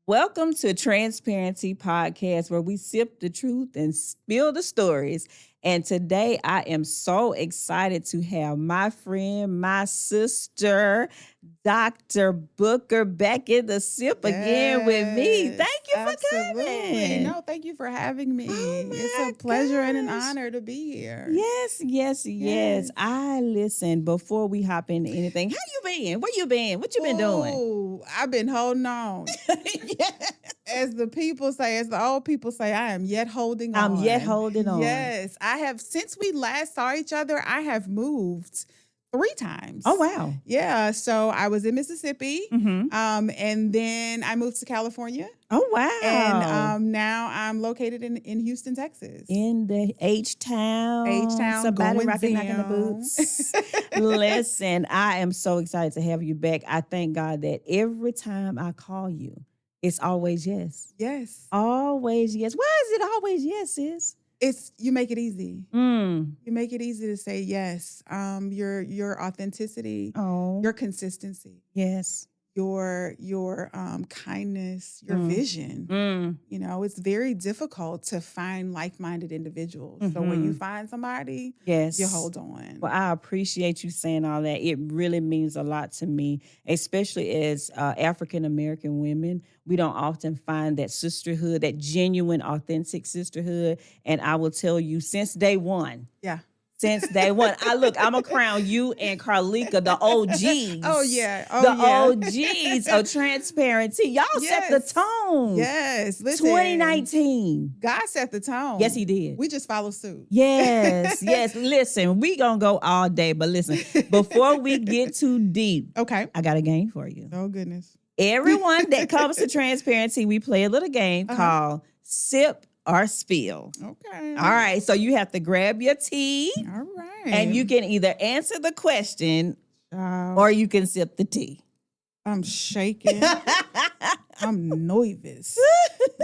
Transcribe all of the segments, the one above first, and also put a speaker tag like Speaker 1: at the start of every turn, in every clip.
Speaker 1: Welcome to TransparenTea Podcast, where we sip the truth and spill the stories. And today I am so excited to have my friend, my sister, Dr. Booker, back in the sip again with me. Thank you for
Speaker 2: Absolutely.
Speaker 1: coming.
Speaker 2: No, thank you for having me.
Speaker 1: Oh
Speaker 2: It's
Speaker 1: my
Speaker 2: a pleasure and an
Speaker 1: gosh.
Speaker 2: honor to be here.
Speaker 1: Yes. I listen before we hop into anything. How you been? Where you been? What you been doing?
Speaker 2: Oh, I've been holding on.
Speaker 1: Yeah.
Speaker 2: As the people say, as the old people say, I am yet holding on.
Speaker 1: I'm yet holding on.
Speaker 2: Yes, I have. Since we last saw each other, I have moved 3 times.
Speaker 1: Oh, wow.
Speaker 2: Yeah, so I was in Mississippi,
Speaker 1: Mm-hmm.
Speaker 2: and then I moved to California.
Speaker 1: Oh, wow.
Speaker 2: And now I'm located in Houston, Texas.
Speaker 1: In the H-Town.
Speaker 2: H-Town,
Speaker 1: Somebody
Speaker 2: going
Speaker 1: rocking, knocking the
Speaker 2: down.
Speaker 1: boots. Listen, I am so excited to have you back. I thank God that every time I call you, it's always yes.
Speaker 2: Yes.
Speaker 1: Always yes. Why is it always yes, sis?
Speaker 2: You make it easy.
Speaker 1: Mm.
Speaker 2: You make it easy to say yes. Your authenticity,
Speaker 1: Oh,
Speaker 2: your consistency,
Speaker 1: yes.
Speaker 2: your kindness, your vision.
Speaker 1: Mm.
Speaker 2: You know, it's very difficult to find like-minded individuals. So when you find somebody,
Speaker 1: Yes.
Speaker 2: you hold on.
Speaker 1: Well, I appreciate you saying all that. It really means a lot to me, especially as African-American women. We don't often find that sisterhood, that genuine, authentic sisterhood. And I will tell you, since day one,
Speaker 2: Yeah.
Speaker 1: I'm going to crown you and Carlika the OGs.
Speaker 2: Oh, yeah.
Speaker 1: The OGs of TransparenTea. Y'all set the
Speaker 2: Yes.
Speaker 1: tone.
Speaker 2: Yes. Listen,
Speaker 1: 2019.
Speaker 2: God set the tone.
Speaker 1: Yes, he did.
Speaker 2: We just follow suit.
Speaker 1: Yes. Listen, we gonna go all day, but listen, before we get too deep,
Speaker 2: Okay.
Speaker 1: I got a game for you.
Speaker 2: Oh, goodness.
Speaker 1: Everyone that comes to TransparenTea, we play a little game called Sip or Spill.
Speaker 2: Okay.
Speaker 1: All right, so you have to grab your tea,
Speaker 2: All right.
Speaker 1: and you can either answer the question or you can sip the tea.
Speaker 2: I'm shaking. I'm nervous.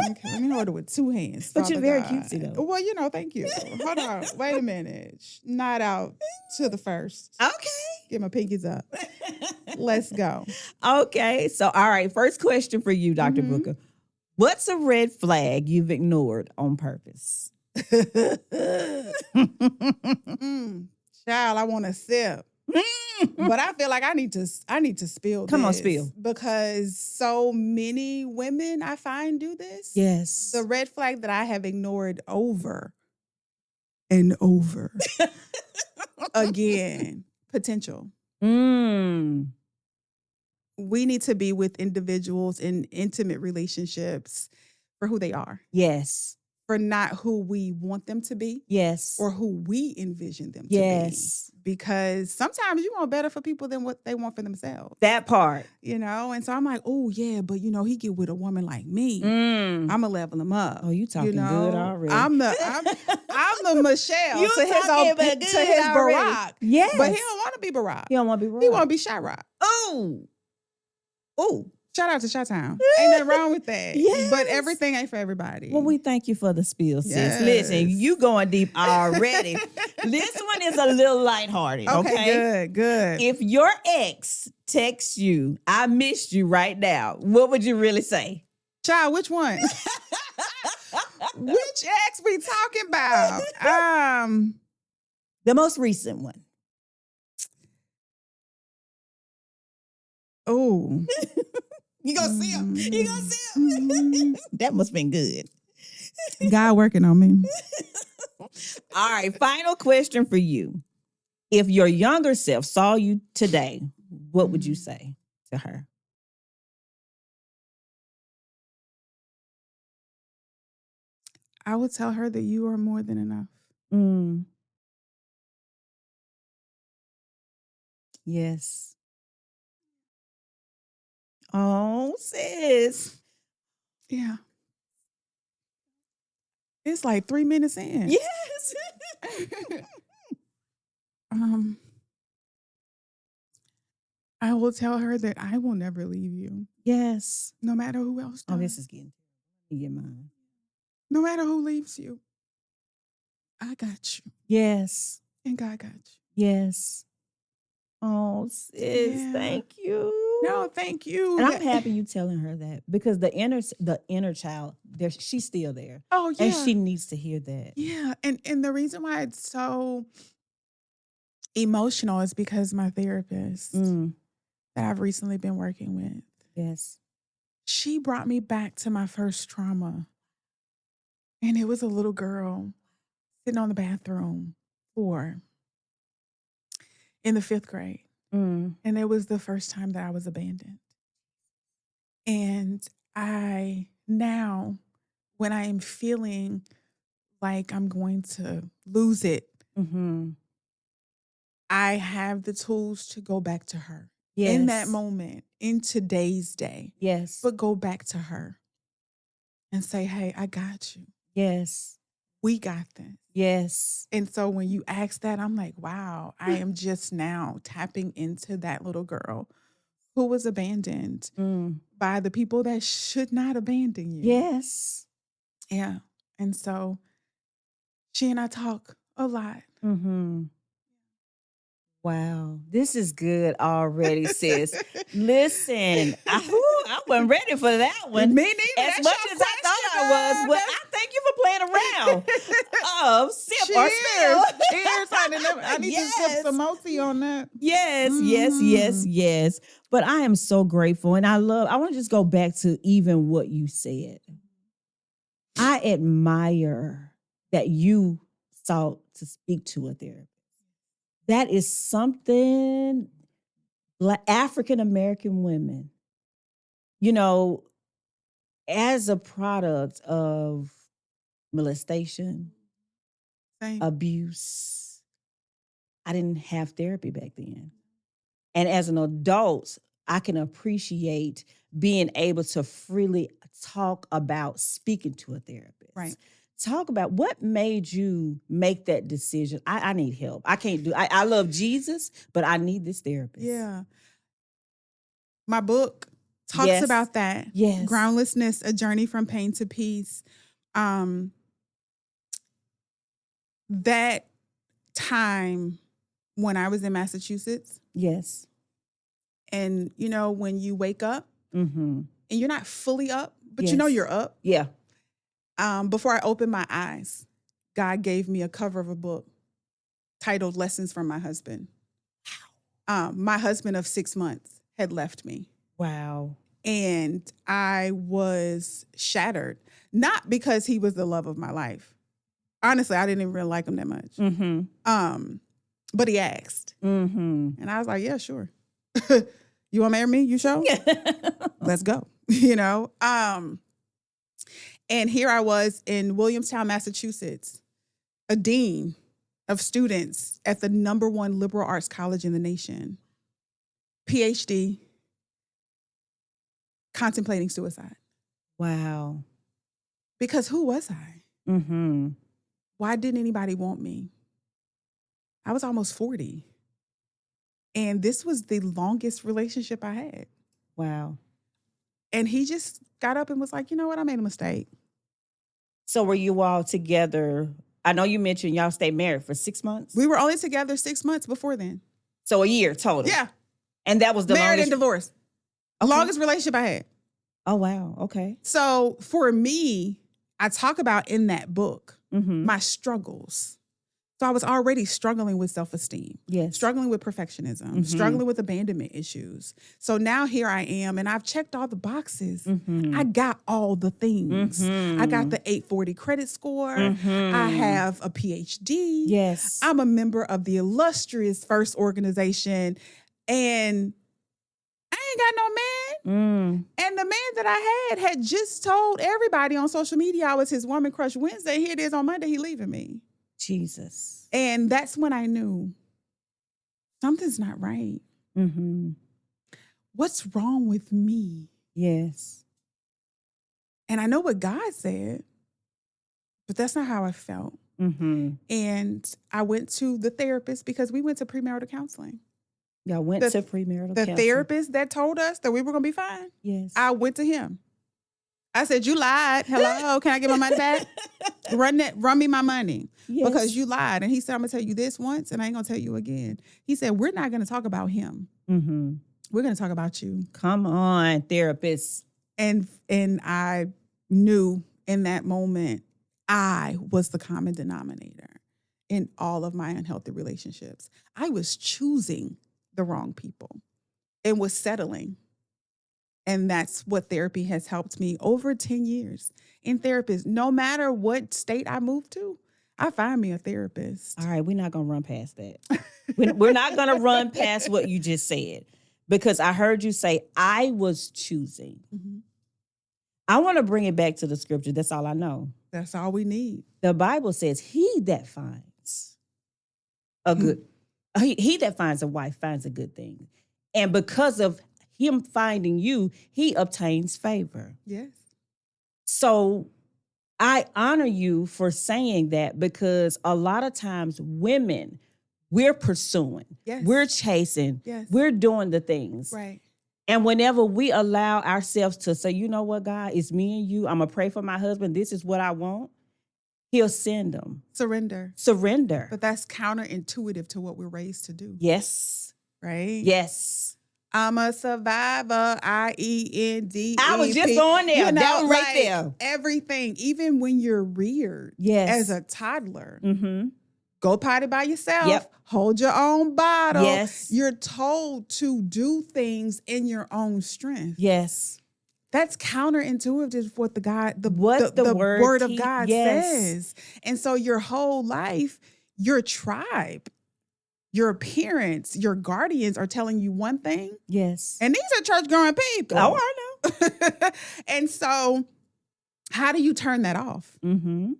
Speaker 2: Okay, let me hold it with 2 hands.
Speaker 1: But you're
Speaker 2: Father
Speaker 1: very
Speaker 2: God.
Speaker 1: cutesy, though.
Speaker 2: Well, thank you. Hold on. Wait a minute. Not out to the first.
Speaker 1: Okay.
Speaker 2: Get my pinkies up. Let's go.
Speaker 1: Okay, so all right, first question for you, Dr. Booker. What's a red flag you've ignored on purpose?
Speaker 2: Child, I want to sip. But I feel like I need to spill
Speaker 1: Come on,
Speaker 2: this
Speaker 1: spill.
Speaker 2: because so many women I find do this.
Speaker 1: Yes.
Speaker 2: The red flag that I have ignored over and over again, potential. We need to be with individuals in intimate relationships for who they are.
Speaker 1: Yes.
Speaker 2: For not who we want them to be.
Speaker 1: Yes.
Speaker 2: Or who we envision them to
Speaker 1: yes.
Speaker 2: be. Because sometimes you want better for people than what they want for themselves.
Speaker 1: That part.
Speaker 2: You know? And so I'm like, oh, yeah, but, he get with a woman like me. I'm going to level him up.
Speaker 1: Oh, you talking good already.
Speaker 2: I'm the Michelle
Speaker 1: you
Speaker 2: to his Barack.
Speaker 1: Yes.
Speaker 2: But he don't want to be Barack.
Speaker 1: He don't want to be Barack.
Speaker 2: He want to be Chirac.
Speaker 1: Oh.
Speaker 2: Shout out to Chi-Town. Ain't nothing wrong with that.
Speaker 1: Yes.
Speaker 2: But everything ain't for everybody.
Speaker 1: Well, we thank you for the spill, sis.
Speaker 2: Yes.
Speaker 1: Listen, you going deep already. This one is a little lighthearted, okay?
Speaker 2: Good.
Speaker 1: If your ex texts you, I missed you right now, what would you really say?
Speaker 2: Child, which one? Which ex we talking about?
Speaker 1: The most recent one.
Speaker 2: Oh.
Speaker 1: You gonna see him. That must have been good.
Speaker 2: God working on me.
Speaker 1: All right, final question for you. If your younger self saw you today, what would you say to her?
Speaker 2: I would tell her that you are more than enough.
Speaker 1: Yes. Oh, sis.
Speaker 2: Yeah. It's like 3 minutes in.
Speaker 1: Yes.
Speaker 2: I will tell her that I will never leave you.
Speaker 1: Yes.
Speaker 2: No matter who else does.
Speaker 1: Oh, this is getting your mind.
Speaker 2: No matter who leaves you, I got you.
Speaker 1: Yes.
Speaker 2: And God got you.
Speaker 1: Yes. Oh, sis, thank you.
Speaker 2: No, thank you.
Speaker 1: And I'm happy you telling her that because the inner child, she's still there.
Speaker 2: Oh, yeah.
Speaker 1: And she needs to hear that.
Speaker 2: Yeah. And the reason why it's so emotional is because my therapist that I've recently been working with.
Speaker 1: Yes.
Speaker 2: She brought me back to my first trauma. And it was a little girl sitting on the bathroom floor in the 5th grade. And it was the first time that I was abandoned. And now, when I am feeling like I'm going to lose it, I have the tools to go back to her in that moment, in today's day.
Speaker 1: Yes.
Speaker 2: But go back to her and say, hey, I got you.
Speaker 1: Yes.
Speaker 2: We got this.
Speaker 1: Yes.
Speaker 2: And so when you ask that, I'm like, wow, I am just now tapping into that little girl who was abandoned by the people that should not abandon you.
Speaker 1: Yes.
Speaker 2: Yeah. And so she and I talk a lot.
Speaker 1: Wow. This is good already, sis. Listen, I wasn't ready for that one.
Speaker 2: Me neither.
Speaker 1: As
Speaker 2: That's
Speaker 1: much
Speaker 2: your
Speaker 1: as I thought I was, but I thank you for playing around. Sip or spill.
Speaker 2: Cheers, honey. I need to sip some more tea on that.
Speaker 1: Yes. But I am so grateful. And I want to just go back to even what you said. I admire that you sought to speak to a therapist. That is something African-American women, as a product of molestation, abuse, I didn't have therapy back then. And as an adult, I can appreciate being able to freely talk about speaking to a therapist.
Speaker 2: Right.
Speaker 1: Talk about what made you make that decision. I need help. I can't do I love Jesus, but I need this therapist.
Speaker 2: Yeah. My book talks about that.
Speaker 1: Yes.
Speaker 2: Groundlessness, A Journey from Pain to Peace. That time when I was in Massachusetts.
Speaker 1: Yes.
Speaker 2: And, when you wake up and you're not fully up, but you're up.
Speaker 1: Yeah.
Speaker 2: Before I opened my eyes, God gave me a cover of a book titled Lessons from My Husband. My husband of 6 months had left me.
Speaker 1: Wow.
Speaker 2: And I was shattered, not because he was the love of my life. Honestly, I didn't even really like him that much. But he asked. And I was like, yeah, sure. You want to marry me? You sure? Let's go. And here I was in Williamstown, Massachusetts, a dean of students at the #1 liberal arts college in the nation, PhD, contemplating suicide.
Speaker 1: Wow.
Speaker 2: Because who was I? Why didn't anybody want me? I was almost 40. And this was the longest relationship I had.
Speaker 1: Wow.
Speaker 2: And he just got up and was like, you know what? I made a mistake.
Speaker 1: So were you all together? I know you mentioned y'all stayed married for 6 months.
Speaker 2: We were only together 6 months before then.
Speaker 1: So a year total.
Speaker 2: Yeah.
Speaker 1: And that was the
Speaker 2: married
Speaker 1: longest.
Speaker 2: and divorced.
Speaker 1: Okay.
Speaker 2: Longest relationship I had.
Speaker 1: Oh, wow. Okay.
Speaker 2: So for me, I talk about in that book my struggles. So I was already struggling with self-esteem, struggling with perfectionism, struggling with abandonment issues. So now here I am, and I've checked all the boxes. I got all the things. I got the 840 credit score. I have a PhD.
Speaker 1: Yes.
Speaker 2: I'm a member of the illustrious FIRST organization, and I ain't got no man. And the man that I had just told everybody on social media I was his woman crush Wednesday. Here it is on Monday, he leaving me.
Speaker 1: Jesus.
Speaker 2: And that's when I knew something's not right. What's wrong with me?
Speaker 1: Yes.
Speaker 2: And I know what God said, but that's not how I felt. And I went to the therapist because we went to premarital counseling.
Speaker 1: Y'all went to premarital counseling.
Speaker 2: The therapist that told us that we were going to be fine.
Speaker 1: Yes.
Speaker 2: I went to him. I said, you lied. Hello, can I get my money back? Run me my money.
Speaker 1: Yes.
Speaker 2: Because you lied. And he said, I'm going to tell you this once and I ain't going to tell you again. He said, we're not going to talk about him. We're going to talk about you.
Speaker 1: Come on, therapist.
Speaker 2: And I knew in that moment I was the common denominator in all of my unhealthy relationships. I was choosing the wrong people and was settling. And that's what therapy has helped me over 10 years in therapist. No matter what state I move to, I find me a therapist.
Speaker 1: All right, we're not going to run past that. We're not going to run past what you just said, because I heard you say, I was choosing.
Speaker 2: Mm-hmm.
Speaker 1: I want to bring it back to the scripture. That's all I know.
Speaker 2: That's all we need.
Speaker 1: The Bible says, he that finds a good, he that finds a wife finds a good thing. And because of him finding you, he obtains favor.
Speaker 2: Yes.
Speaker 1: So I honor you for saying that, because a lot of times women, we're pursuing,
Speaker 2: Yes.
Speaker 1: we're chasing,
Speaker 2: Yes.
Speaker 1: we're doing the things.
Speaker 2: Right.
Speaker 1: And whenever we allow ourselves to say, you know what, God, it's me and you. I'm going to pray for my husband. This is what I want. He'll send them.
Speaker 2: Surrender.
Speaker 1: Surrender.
Speaker 2: But that's counterintuitive to what we're raised to do.
Speaker 1: Yes.
Speaker 2: Right?
Speaker 1: Yes.
Speaker 2: I'm a survivor, IEND.
Speaker 1: I was just going there. That one right there.
Speaker 2: Everything, even when you're reared
Speaker 1: Yes.
Speaker 2: as a toddler,
Speaker 1: Mm-hmm.
Speaker 2: go potty by yourself.
Speaker 1: Yep.
Speaker 2: Hold your own bottle.
Speaker 1: Yes.
Speaker 2: You're told to do things in your own strength.
Speaker 1: Yes.
Speaker 2: That's counterintuitive to what the word of God says. And so your whole life, your tribe, your parents, your guardians are telling you one thing.
Speaker 1: Yes.
Speaker 2: And these are church-going people.
Speaker 1: Oh, I know.
Speaker 2: And so how do you turn that off?
Speaker 1: Mm-hmm.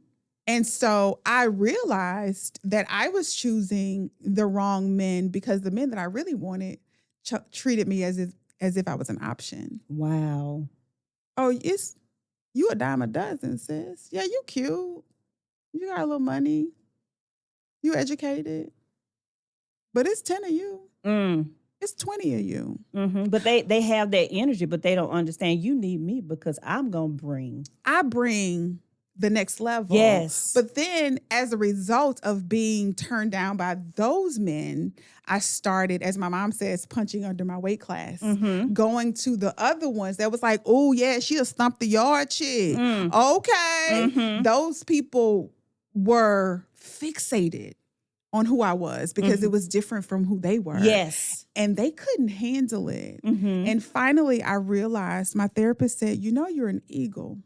Speaker 2: And so I realized that I was choosing the wrong men because the men that I really wanted treated me as if I was an option.
Speaker 1: Wow.
Speaker 2: Oh, you a dime a dozen, sis. Yeah, you cute. You got a little money. You educated. But it's 10 of you. It's 20 of you.
Speaker 1: Mm-hmm. But they have that energy, but they don't understand you need me because I bring
Speaker 2: the next level.
Speaker 1: Yes.
Speaker 2: But then as a result of being turned down by those men, I started, as my mom says, punching under my weight class, going to the other ones that was like, oh yeah, she'll stump the yard chick. Okay. Mm-hmm. Those people were fixated on who I was because it was different from who they were.
Speaker 1: Yes.
Speaker 2: And they couldn't handle it. And finally I realized, my therapist said, you know, you're an eagle.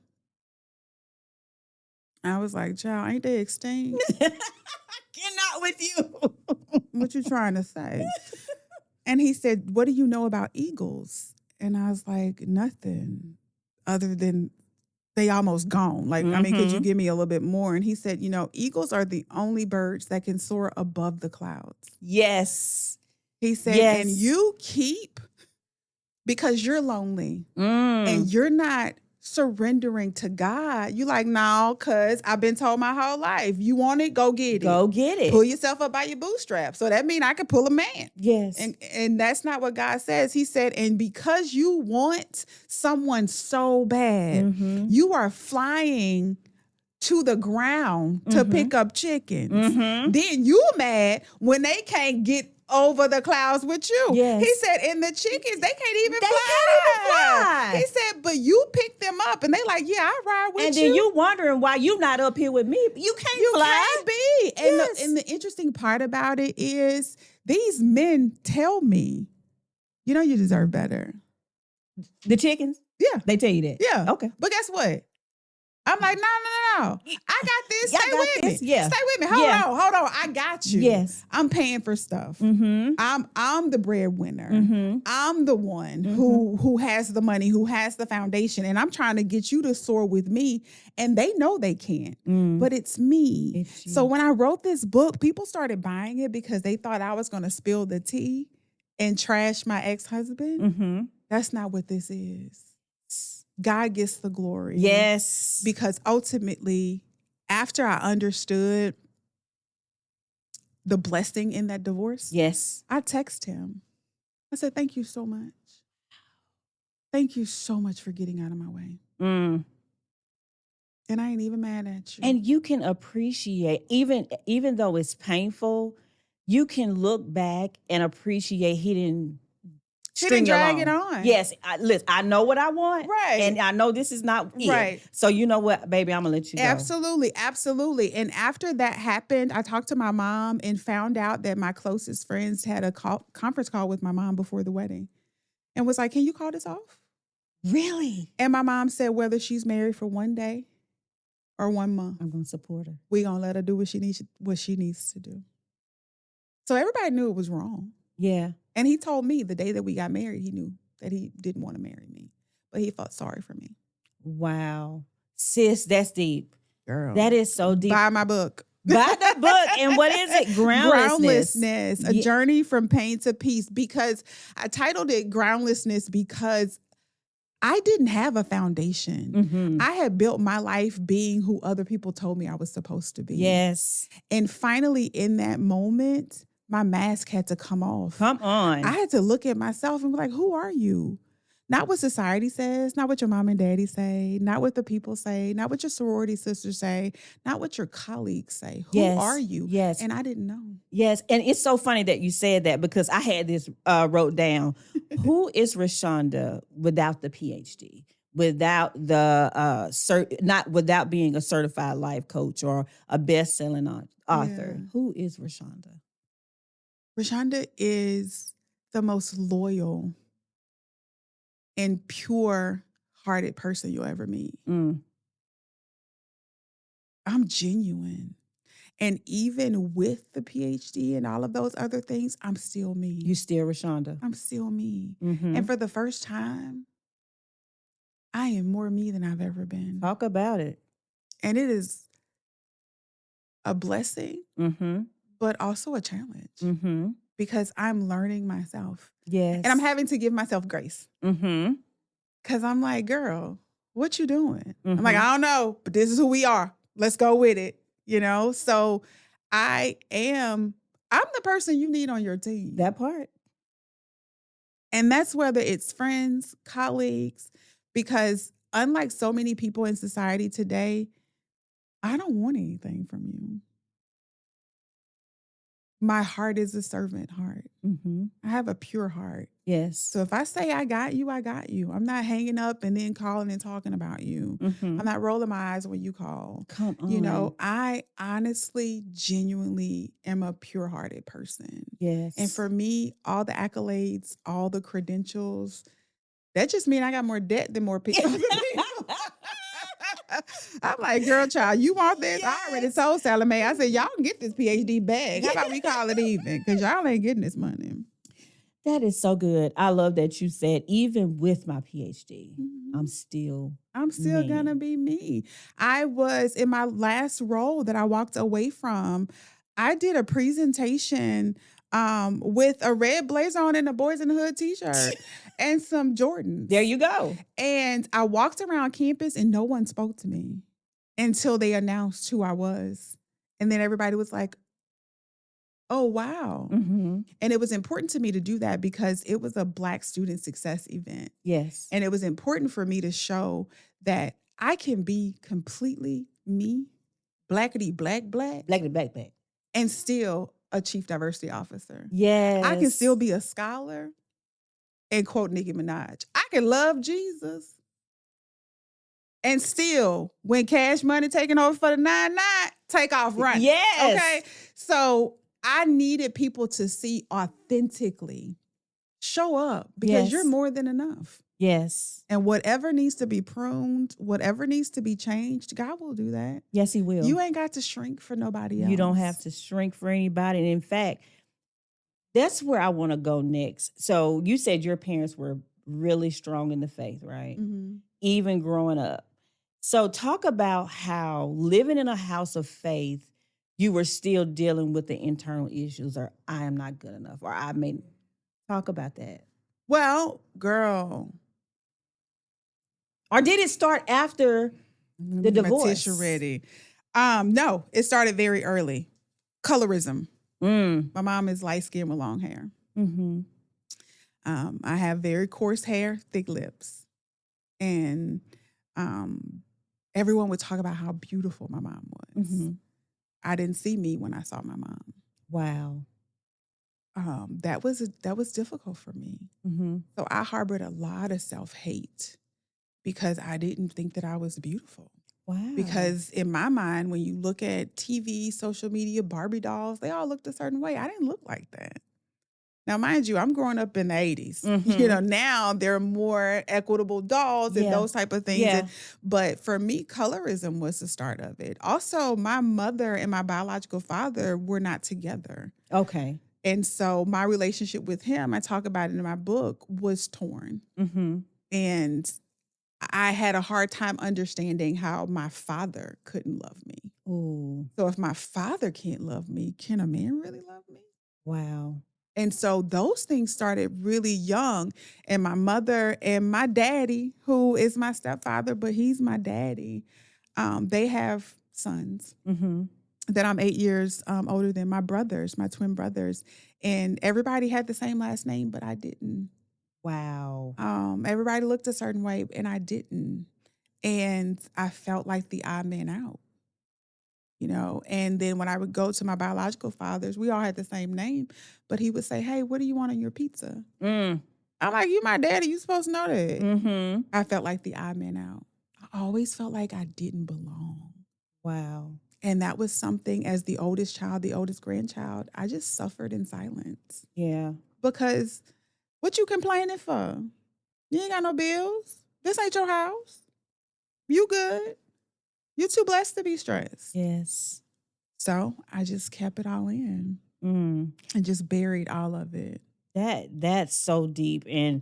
Speaker 2: I was like, child, ain't they extinct?
Speaker 1: Cannot with you.
Speaker 2: What you trying to say? And he said, what do you know about eagles? And I was like, nothing other than they almost gone. Like, I mean, could you give me a little bit more? And he said, you know, eagles are the only birds that can soar above the clouds.
Speaker 1: Yes.
Speaker 2: He said, and you keep, because you're lonely and you're not surrendering to God. You like, no, cuz I've been told my whole life, you want it, go get it.
Speaker 1: Go get it.
Speaker 2: Pull yourself up by your bootstraps. So that means I can pull a man.
Speaker 1: Yes.
Speaker 2: And that's not what God says. He said, and because you want someone so bad, you are flying to the ground to pick up chickens. Then you mad when they can't get over the clouds with you.
Speaker 1: Yes.
Speaker 2: He said, and the chickens, they can't even fly. He said, but you pick them up and they like, yeah, I ride with you.
Speaker 1: And then you wondering why you not up here with me. You can't fly.
Speaker 2: Can't be. And the interesting part about it is these men tell me, you know, you deserve better.
Speaker 1: The chickens?
Speaker 2: Yeah.
Speaker 1: They tell you that?
Speaker 2: Yeah.
Speaker 1: Okay.
Speaker 2: But guess what? I'm like, no. I got this. Stay with me.
Speaker 1: Yeah.
Speaker 2: Stay with me. Hold on. I got you.
Speaker 1: Yes.
Speaker 2: I'm paying for stuff. I'm the breadwinner. I'm the one who has the money, who has the foundation, and I'm trying to get you to soar with me. And they know they can't, but it's me. So when I wrote this book, people started buying it because they thought I was going to spill the tea and trash my ex-husband. That's not what this is. God gets the glory.
Speaker 1: Yes.
Speaker 2: Because ultimately, after I understood the blessing in that divorce, I text him. I said, thank you so much. Thank you so much for getting out of my way. And I ain't even mad at you.
Speaker 1: And you can appreciate, even though it's painful, you can look back and appreciate he didn't
Speaker 2: She didn't
Speaker 1: string you
Speaker 2: drag it
Speaker 1: along.
Speaker 2: on.
Speaker 1: Yes, listen, I know what I want.
Speaker 2: Right.
Speaker 1: And I know this is not it.
Speaker 2: Right.
Speaker 1: So you know what, baby, I'm going to let you go.
Speaker 2: Absolutely. Absolutely. And after that happened, I talked to my mom and found out that my closest friends had a conference call with my mom before the wedding and was like, can you call this off?
Speaker 1: Really?
Speaker 2: And my mom said, whether she's married for 1 day or 1 month,
Speaker 1: I'm going to support her.
Speaker 2: we're going to let her do what she needs to do. So everybody knew it was wrong.
Speaker 1: Yeah.
Speaker 2: And he told me the day that we got married, he knew that he didn't want to marry me, but he felt sorry for me.
Speaker 1: Wow. Sis, that's deep.
Speaker 2: Girl.
Speaker 1: That is so deep.
Speaker 2: Buy my book.
Speaker 1: Buy the book. And what is it?
Speaker 2: Groundlessness. A journey from pain to peace. Because I titled it Groundlessness because I didn't have a foundation.
Speaker 1: Mm-hmm.
Speaker 2: I had built my life being who other people told me I was supposed to be.
Speaker 1: Yes.
Speaker 2: And finally, in that moment, my mask had to come off.
Speaker 1: Come on.
Speaker 2: I had to look at myself and be like, who are you? Not what society says, not what your mom and daddy say, not what the people say, not what your sorority sisters say, not what your colleagues say. Who are you?
Speaker 1: Yes.
Speaker 2: And I didn't know.
Speaker 1: Yes. And it's so funny that you said that because I had this wrote down. Who is Rashonda without the PhD? Without the without being a certified life coach or a best-selling author.
Speaker 2: Yeah.
Speaker 1: Who is Rashonda?
Speaker 2: Rashonda is the most loyal and pure-hearted person you'll ever meet. I'm genuine. And even with the PhD and all of those other things, I'm still me.
Speaker 1: You still Rashonda.
Speaker 2: I'm still me.
Speaker 1: Mm-hmm.
Speaker 2: And for the first time, I am more me than I've ever been.
Speaker 1: Talk about it.
Speaker 2: And it is a blessing, but also a challenge because I'm learning myself.
Speaker 1: Yes.
Speaker 2: And I'm having to give myself grace. Because I'm like, girl, what you doing? I'm like, I don't know, but this is who we are. Let's go with it. You know? So I'm the person you need on your team.
Speaker 1: That part.
Speaker 2: And that's whether it's friends, colleagues, because unlike so many people in society today, I don't want anything from you. My heart is a servant heart. I have a pure heart.
Speaker 1: Yes.
Speaker 2: So if I say I got you, I got you. I'm not hanging up and then calling and talking about you. I'm not rolling my eyes when you call.
Speaker 1: Come on.
Speaker 2: You know, I honestly, genuinely am a pure-hearted person.
Speaker 1: Yes.
Speaker 2: And for me, all the accolades, all the credentials, that just means I got more debt than more people. I'm like, girl, child, you want this? Yes. I already told Salome. I said, y'all can get this PhD bag. How about we call it even? Because y'all ain't getting this money.
Speaker 1: That is so good. I love that you said, even with my PhD, I'm still
Speaker 2: going to be me. I was in my last role that I walked away from. I did a presentation with a red blazer on and a Boys in the Hood t-shirt and some Jordans.
Speaker 1: There you go.
Speaker 2: And I walked around campus and no one spoke to me until they announced who I was. And then everybody was like, oh, wow. And it was important to me to do that because it was a Black student success event.
Speaker 1: Yes.
Speaker 2: And it was important for me to show that I can be completely me, blackity black, and still a chief diversity officer.
Speaker 1: Yes.
Speaker 2: I can still be a scholar and quote Nicki Minaj. I can love Jesus and still, when Cash Money taking over for the 9-9, take off running.
Speaker 1: Yes.
Speaker 2: Okay. So I needed people to see authentically show up because you're more than enough.
Speaker 1: Yes.
Speaker 2: And whatever needs to be pruned, whatever needs to be changed, God will do that.
Speaker 1: Yes, he will.
Speaker 2: You ain't got to shrink for nobody else.
Speaker 1: You don't have to shrink for anybody. And in fact, that's where I want to go next. So you said your parents were really strong in the faith, right? Even growing up. So talk about how living in a house of faith, you were still dealing with the internal issues, or I am not good enough, or I may talk about that.
Speaker 2: Well, girl.
Speaker 1: Or did it start after the divorce?
Speaker 2: My tissue ready. No, it started very early. Colorism. My mom is light skinned with long hair. I have very coarse hair, thick lips. And everyone would talk about how beautiful my mom was. I didn't see me when I saw my mom.
Speaker 1: Wow.
Speaker 2: that was difficult for me.
Speaker 1: Mm-hmm.
Speaker 2: So I harbored a lot of self-hate because I didn't think that I was beautiful.
Speaker 1: Wow.
Speaker 2: Because in my mind, when you look at TV, social media, Barbie dolls, they all looked a certain way. I didn't look like that. Now, mind you, I'm growing up in the 80s.
Speaker 1: Mhm.
Speaker 2: Now there are more equitable dolls and
Speaker 1: Yeah.
Speaker 2: those type of things.
Speaker 1: Yeah.
Speaker 2: But for me, colorism was the start of it. Also, my mother and my biological father were not together.
Speaker 1: Okay.
Speaker 2: And so my relationship with him, I talk about it in my book, was torn.
Speaker 1: Mm-hmm.
Speaker 2: And I had a hard time understanding how my father couldn't love me.
Speaker 1: Ooh.
Speaker 2: So if my father can't love me, can a man really love me?
Speaker 1: Wow.
Speaker 2: And so those things started really young. And my mother and my daddy, who is my stepfather, but he's my daddy, they have sons
Speaker 1: Mm-hmm.
Speaker 2: that I'm 8 years older than, my brothers, my twin brothers. And everybody had the same last name, but I didn't.
Speaker 1: Wow.
Speaker 2: Everybody looked a certain way and I didn't. And I felt like the odd man out. And then when I would go to my biological fathers, we all had the same name, but he would say, "Hey, what do you want on your pizza?"
Speaker 1: Mm.
Speaker 2: I'm like, "You my daddy, you supposed to know that."
Speaker 1: Mm-hmm.
Speaker 2: I felt like the odd man out. I always felt like I didn't belong.
Speaker 1: Wow.
Speaker 2: And that was something, as the oldest child, the oldest grandchild, I just suffered in silence.
Speaker 1: Yeah.
Speaker 2: Because what you complaining for? You ain't got no bills. This ain't your house. You good. You're too blessed to be stressed.
Speaker 1: Yes.
Speaker 2: So I just kept it all in
Speaker 1: Mm.
Speaker 2: and just buried all of it.
Speaker 1: That's so deep. And,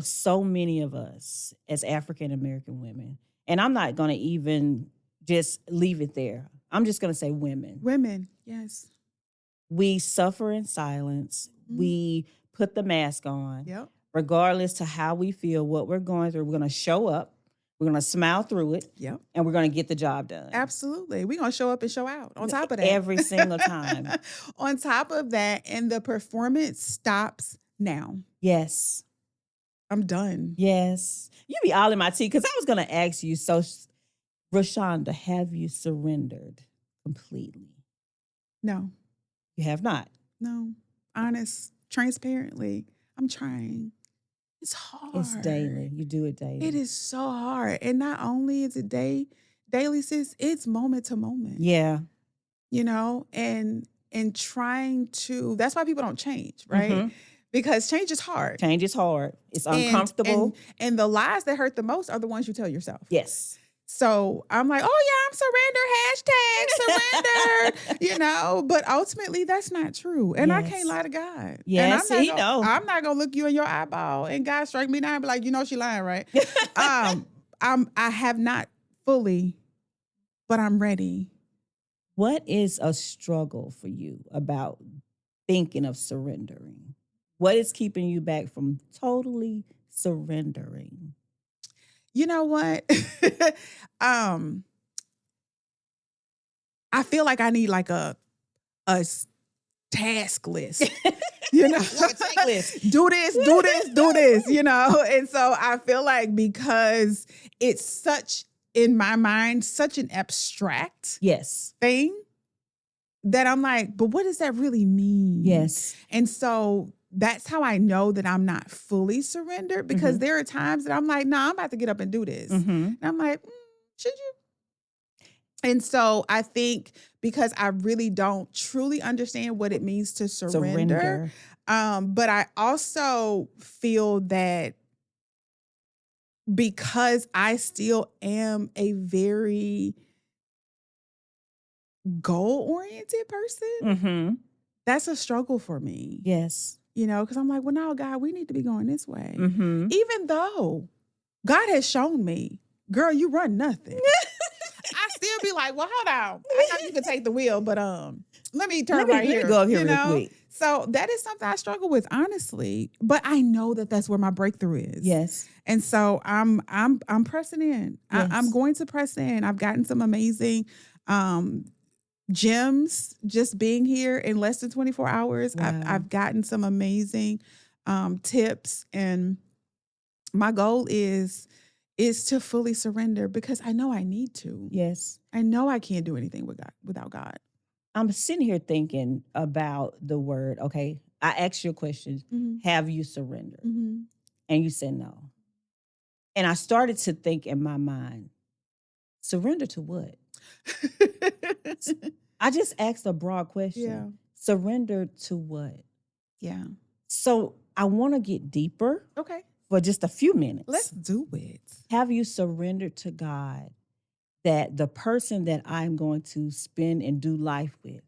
Speaker 1: so many of us as African American women, and I'm not going to even just leave it there. I'm just going to say women.
Speaker 2: Women, yes.
Speaker 1: We suffer in silence.
Speaker 2: Mhm.
Speaker 1: We put the mask on.
Speaker 2: Yep.
Speaker 1: Regardless to how we feel, what we're going through, we're going to show up. We're going to smile through it.
Speaker 2: Yep.
Speaker 1: And we're going to get the job done.
Speaker 2: Absolutely. We're going to show up and show out on top of that.
Speaker 1: Every single time.
Speaker 2: On top of that, and the performance stops now.
Speaker 1: Yes.
Speaker 2: I'm done.
Speaker 1: Yes. You be all in my tea because I was going to ask you, so Rashonda, have you surrendered completely?
Speaker 2: No.
Speaker 1: You have not?
Speaker 2: No. Honest, transparently, I'm trying. It's hard.
Speaker 1: It's daily. You do it daily.
Speaker 2: It is so hard. And not only is it daily, sis, it's moment to moment.
Speaker 1: Yeah.
Speaker 2: And trying to, that's why people don't change, right?
Speaker 1: Mm-hmm.
Speaker 2: Because change is hard.
Speaker 1: Change is hard. It's uncomfortable.
Speaker 2: And the lies that hurt the most are the ones you tell yourself.
Speaker 1: Yes.
Speaker 2: So I'm like, oh yeah, I'm surrender, #surrendered, but ultimately that's not true. And I can't lie to God.
Speaker 1: Yes,
Speaker 2: and
Speaker 1: he know.
Speaker 2: I'm not gonna look you in your eyeball and God strike me down and be like, she lying, right? I have not fully, but I'm ready.
Speaker 1: What is a struggle for you about thinking of surrendering? What is keeping you back from totally surrendering?
Speaker 2: You know what? I feel like I need like a task list.
Speaker 1: Like a checklist.
Speaker 2: do this, And so I feel like because it's such, in my mind, such an abstract thing that I'm like, but what does that really mean?
Speaker 1: Yes.
Speaker 2: And so that's how I know that I'm not fully surrendered, because there are times that I'm like, nah, I'm about to get up and do this. And I'm like, should you? And so I think because I really don't truly understand what it means to surrender. But I also feel that because I still am a very goal-oriented person, that's a struggle for me.
Speaker 1: Yes.
Speaker 2: Because I'm like, well, no, God, we need to be going this way.
Speaker 1: Mm-hmm.
Speaker 2: Even though God has shown me, girl, you run nothing. I still be like, well, hold on. I know you can take the wheel, but let me turn right here.
Speaker 1: Let me go up here real quick.
Speaker 2: So that is something I struggle with, honestly. But I know that that's where my breakthrough is.
Speaker 1: Yes.
Speaker 2: And so I'm pressing in.
Speaker 1: Yes.
Speaker 2: I'm going to press in. I've gotten some amazing gems just being here in less than 24 hours.
Speaker 1: Wow.
Speaker 2: I've gotten some amazing tips, and my goal is to fully surrender, because I know I need to.
Speaker 1: Yes.
Speaker 2: I know I can't do anything without God.
Speaker 1: I'm sitting here thinking about the word, okay, I asked you a question. Have you surrendered? And you said no. And I started to think in my mind, surrender to what? I just asked a broad question.
Speaker 2: Yeah.
Speaker 1: Surrender to what?
Speaker 2: Yeah.
Speaker 1: So I want to get deeper.
Speaker 2: Okay.
Speaker 1: For just a few minutes.
Speaker 2: Let's do it.
Speaker 1: Have you surrendered to God that the person that I'm going to spend and do life with,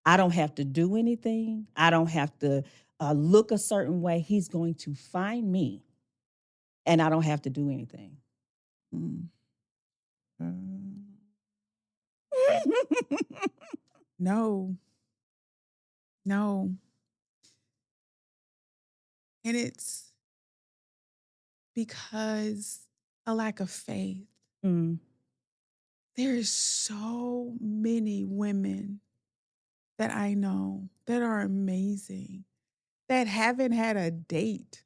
Speaker 1: I don't have to do anything. I don't have to look a certain way. He's going to find me and I don't have to do anything.
Speaker 2: No. No. And it's because a lack of faith. There's so many women that I know that are amazing, that haven't had a date,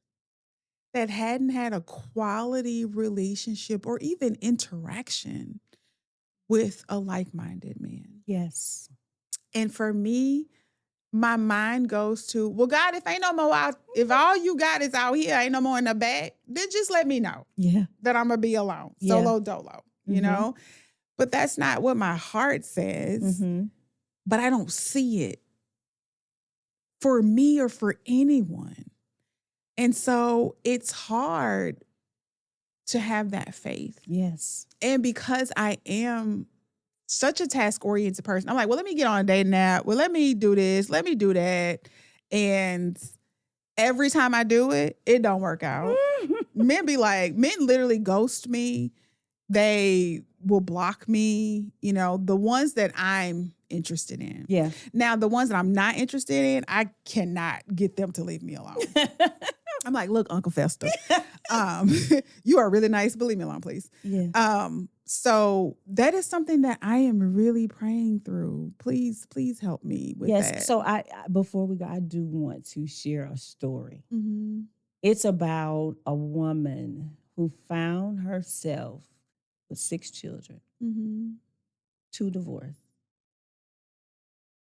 Speaker 2: that hadn't had a quality relationship or even interaction with a like-minded man.
Speaker 1: Yes.
Speaker 2: And for me, my mind goes to, well, God, if ain't no more out, if all you got is out here, ain't no more in the back, then just let me know that I'm gonna be alone, solo dolo, you know? But that's not what my heart says, but I don't see it for me or for anyone. And so it's hard to have that faith.
Speaker 1: Yes.
Speaker 2: And because I am such a task-oriented person, I'm like, well, let me get on a dating app. Well, let me do this. Let me do that. And every time I do it, it don't work out. Men literally ghost me. They will block me, you know, the ones that I'm interested in.
Speaker 1: Yeah.
Speaker 2: Now, the ones that I'm not interested in, I cannot get them to leave me alone. I'm like, look, Uncle Fester, you are really nice, but leave me alone, please.
Speaker 1: Yeah.
Speaker 2: So that is something that I am really praying through. Please help me with that.
Speaker 1: Yes. So I before we go, I do want to share a story. It's about a woman who found herself with 6 children, 2 divorced.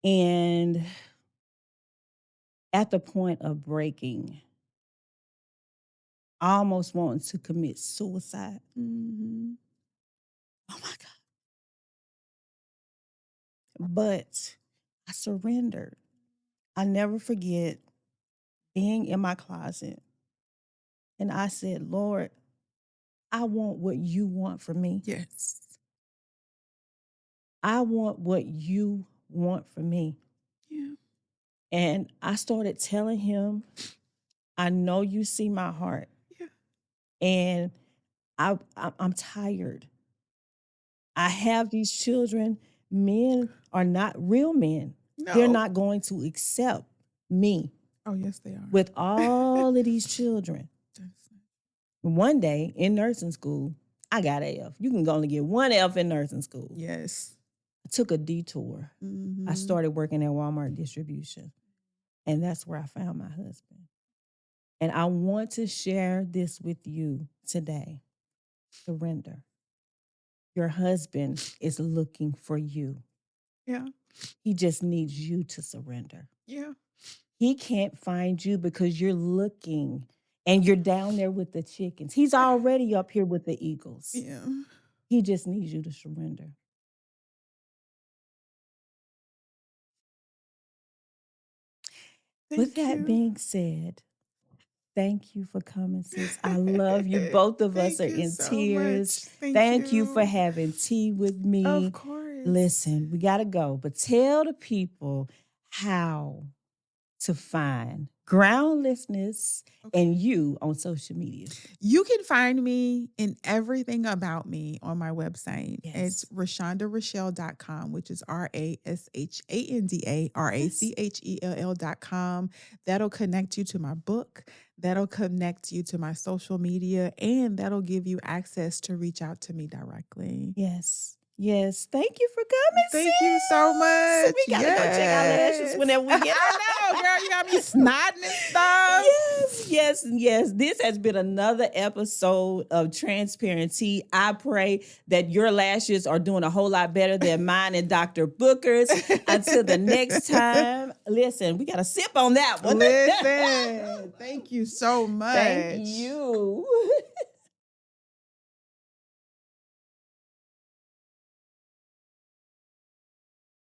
Speaker 1: And at the point of breaking, almost wanting to commit suicide. Oh my God. But I surrendered. I never forget being in my closet. And I said, Lord, I want what you want for me.
Speaker 2: Yes.
Speaker 1: I want what you want for me.
Speaker 2: Yeah.
Speaker 1: And I started telling him, I know you see my heart.
Speaker 2: Yeah.
Speaker 1: And I'm tired. I have these children. Men are not real men.
Speaker 2: No.
Speaker 1: They're not going to accept me.
Speaker 2: Oh, yes, they are.
Speaker 1: With all of these children. One day in nursing school, I got an F. You can only get one F in nursing school.
Speaker 2: Yes.
Speaker 1: I took a detour. I started working at Walmart distribution. And that's where I found my husband. And I want to share this with you today. Surrender. Your husband is looking for you.
Speaker 2: Yeah.
Speaker 1: He just needs you to surrender.
Speaker 2: Yeah.
Speaker 1: He can't find you because you're looking and you're down there with the chickens. He's already up here with the eagles.
Speaker 2: Yeah.
Speaker 1: He just needs you to surrender. With that being said, thank you for coming, sis. I love you. Both of us are in tears. Thank you for having tea with me.
Speaker 2: Of course.
Speaker 1: Listen, we got to go, but tell the people how to find groundlessness and you on social media.
Speaker 2: You can find me in everything about me on my website.
Speaker 1: Yes.
Speaker 2: It's RashondaRachelle.com, which is RASHANDA That'll connect you to my book. That'll connect you to my social media, and that'll give you access to reach out to me directly.
Speaker 1: Yes. Yes. Thank you for coming,
Speaker 2: Thank you so much.
Speaker 1: We gotta go check our lashes whenever we get
Speaker 2: I know, girl. You got me snotting and stuff.
Speaker 1: Yes. This has been another episode of Transparent Tea. I pray that your lashes are doing a whole lot better than mine and Dr. Booker's. Until the next time, listen, we got to sip on that one.
Speaker 2: Listen, thank you so much.
Speaker 1: Thank you.